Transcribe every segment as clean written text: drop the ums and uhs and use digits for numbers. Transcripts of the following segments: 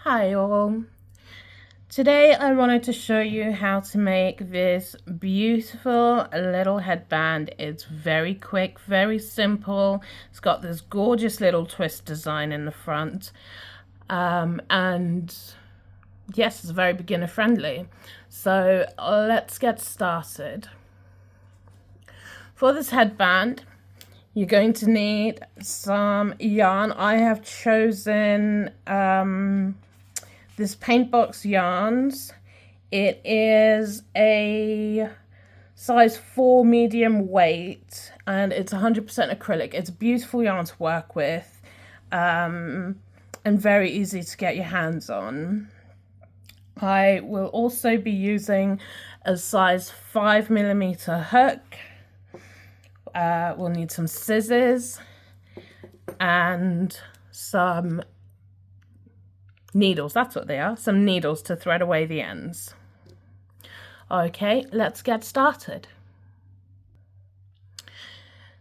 Hi all. Today I wanted to show you how to make this beautiful little headband. It's very quick, very simple. It's got this gorgeous little twist design in the front. And yes, it's very beginner friendly. So let's get started. For this headband, you're going to need some yarn. I have chosen this paint box yarns. It is a size 4 medium weight and it's 100% acrylic. It's a beautiful yarn to work with and very easy to get your hands on. I will also be using a size 5mm hook. We'll need some scissors and some needles, that's what they are, some needles to thread away the ends. Okay, let's get started.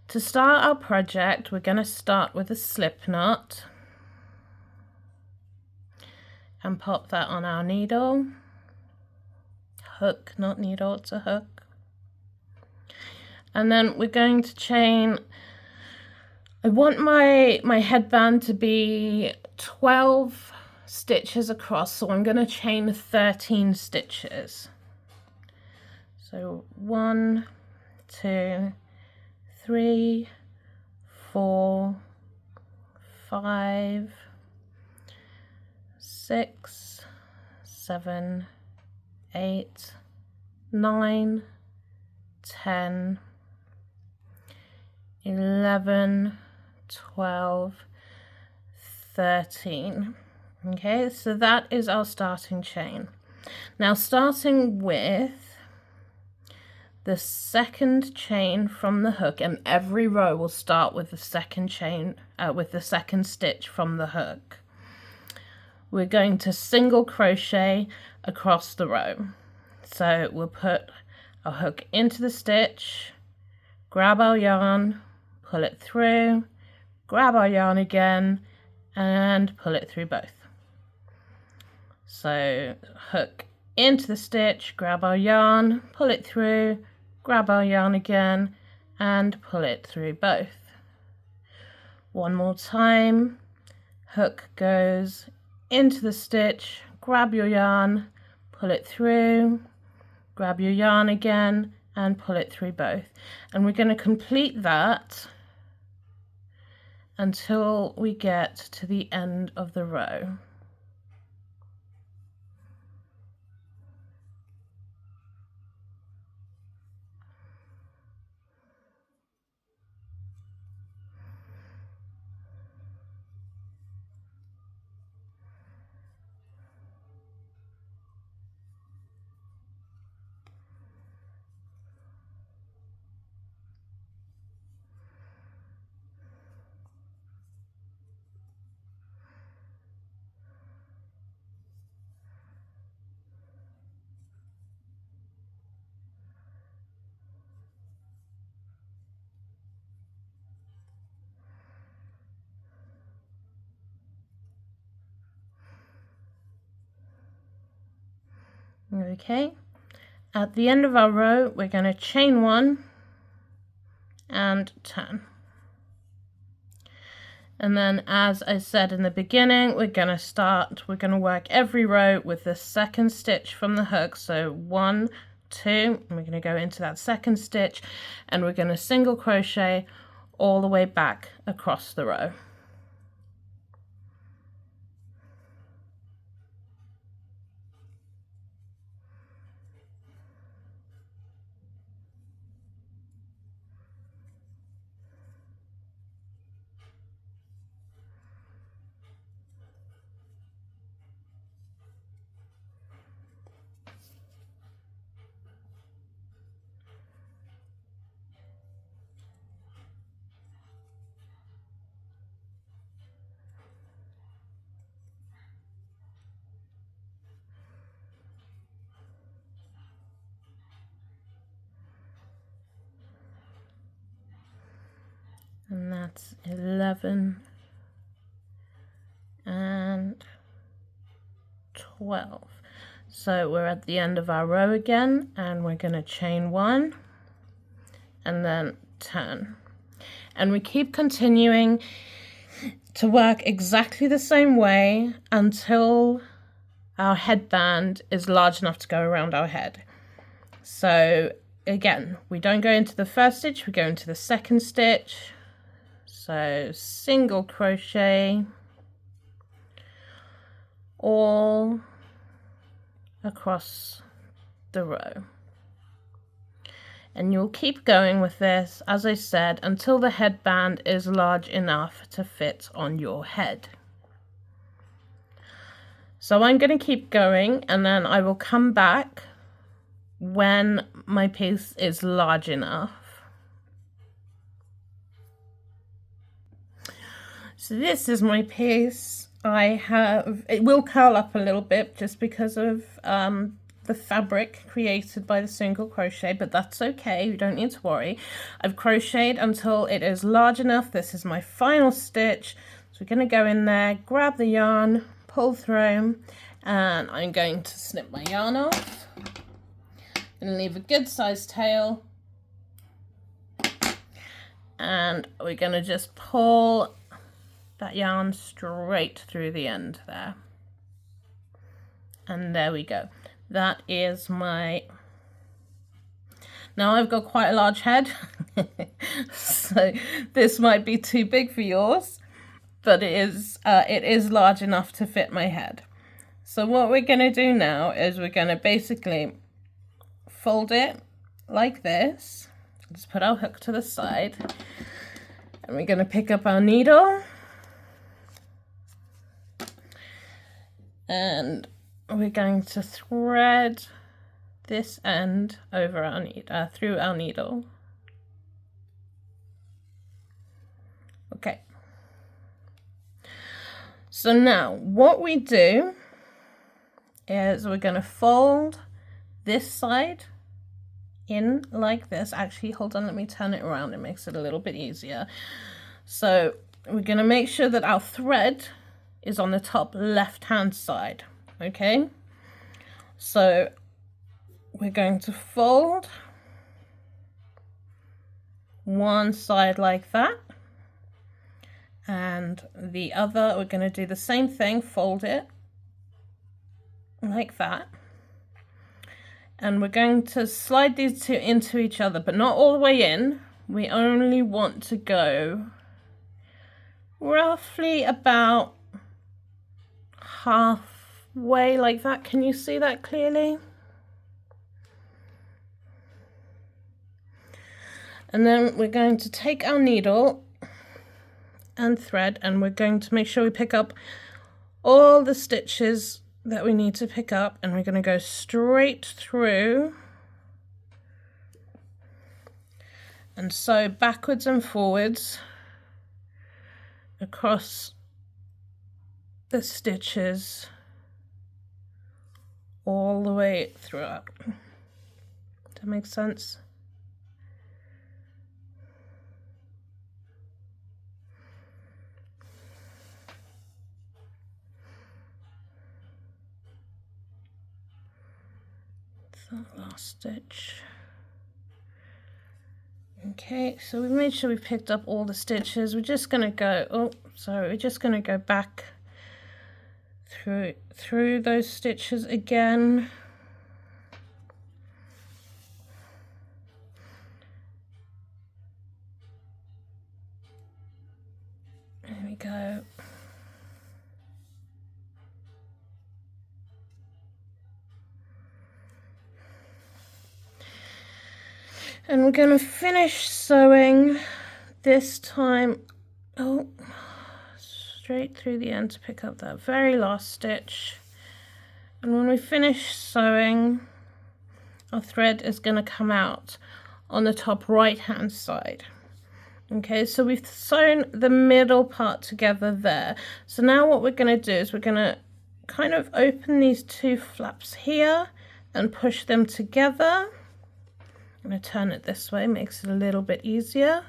To start our project, we're going to start with a slip knot and pop that on our needle. Hook, not needle, it's a hook. And then we're going to chain. I want my headband to be 12 stitches across, so I'm going to chain 13 stitches. So 1, 2, 3, 4, 5, 6, 7, 8, 9, 10, 11, 12, 13. Okay, so that is our starting chain. Now, starting with the second chain from the hook, and every row will start with the second chain, with the second stitch from the hook. We're going to single crochet across the row. So we'll put our hook into the stitch, grab our yarn, pull it through, grab our yarn again, and pull it through both. So hook into the stitch, grab our yarn, pull it through, grab our yarn again, and pull it through both. One more time, hook goes into the stitch, grab your yarn, pull it through, grab your yarn again, and pull it through both. And we're going to complete that until we get to the end of the row. Okay, at the end of our row, we're going to chain 1 and turn. And then, as I said in the beginning, we're going to work every row with the second stitch from the hook. So 1, 2, and we're going to go into that second stitch, and we're going to single crochet all the way back across the row. And that's 11 and 12. So we're at the end of our row again, and we're going to chain 1 and then turn. And we keep continuing to work exactly the same way until our headband is large enough to go around our head. So again, we don't go into the first stitch, we go into the second stitch. So single crochet all across the row. And you'll keep going with this, as I said, until the headband is large enough to fit on your head. So I'm going to keep going, and then I will come back when my piece is large enough. So this is my piece. It will curl up a little bit just because of the fabric created by the single crochet, but that's okay, you don't need to worry. I've crocheted until it is large enough. This is my final stitch. So we're going to go in there, grab the yarn, pull through, and I'm going to snip my yarn off and leave a good sized tail, and we're going to just pull that yarn straight through the end there, and there we go. That is my, now I've got quite a large head, so this might be too big for yours, but it is large enough to fit my head. So what we're going to do now is we're going to basically fold it like this. Just put our hook to the side, and we're going to pick up our needle, and we're going to thread this end over our through our needle. Okay. So now what we do is we're going to fold this side in like this. Actually, hold on, let me turn it around. It makes it a little bit easier. So we're going to make sure that our thread is on the top left hand side. Okay, so we're going to fold one side like that, and the other we're going to do the same thing, fold it like that, and we're going to slide these two into each other, but not all the way in. We only want to go roughly about halfway like that. Can you see that clearly? And then we're going to take our needle and thread, and we're going to make sure we pick up all the stitches that we need to pick up, and we're going to go straight through and sew backwards and forwards across the stitches all the way throughout. Does that make sense? The last stitch. Okay, so we've made sure we've picked up all the stitches. We're just going to go, we're just going to go back through those stitches again. There we go. And we're going to finish sewing this time, straight through the end to pick up that very last stitch. And when we finish sewing, our thread is going to come out on the top right hand side. Okay, so we've sewn the middle part together there. So now what we're going to do is we're going to kind of open these two flaps here and push them together. I'm going to turn it this way, makes it a little bit easier.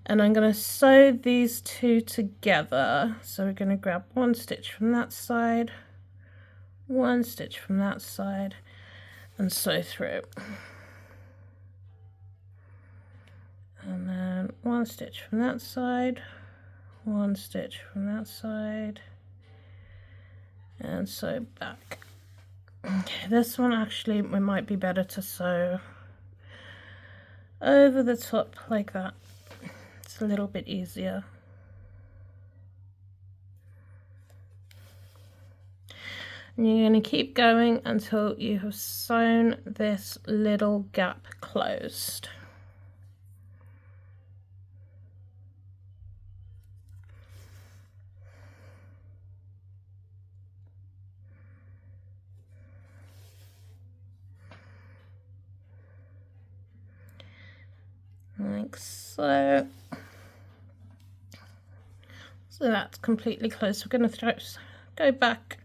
And I'm going to sew these two together. So we're going to grab one stitch from that side, one stitch from that side and sew through. And then one stitch from that side, one stitch from that side, and sew back. Okay, this one actually it might be better to sew over the top like that. It's a little bit easier. And you're going to keep going until you have sewn this little gap closed. Like so. So that's completely closed. We're going to go back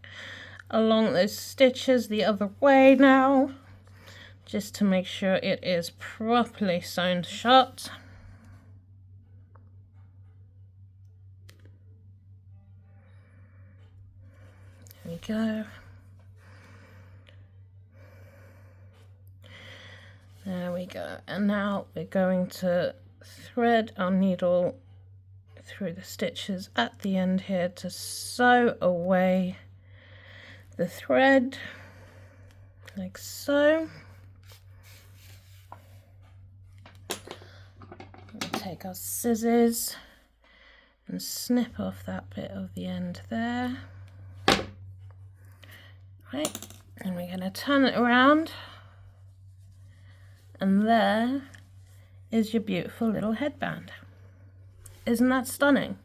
along those stitches the other way now, just to make sure it is properly sewn shut. There we go. There we go. And now we're going to thread our needle through the stitches at the end here to sew away the thread, like so. We'll take our scissors and snip off that bit of the end there. Right, and we're going to turn it around. And there is your beautiful little headband. Isn't that stunning?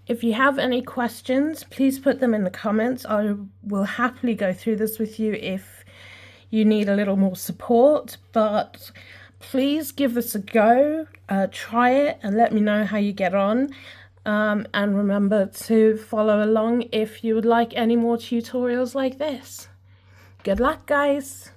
If you have any questions, please put them in the comments. I will happily go through this with you if you need a little more support, but please give this a go, try it and let me know how you get on. And remember to follow along if you would like any more tutorials like this. Good luck, guys!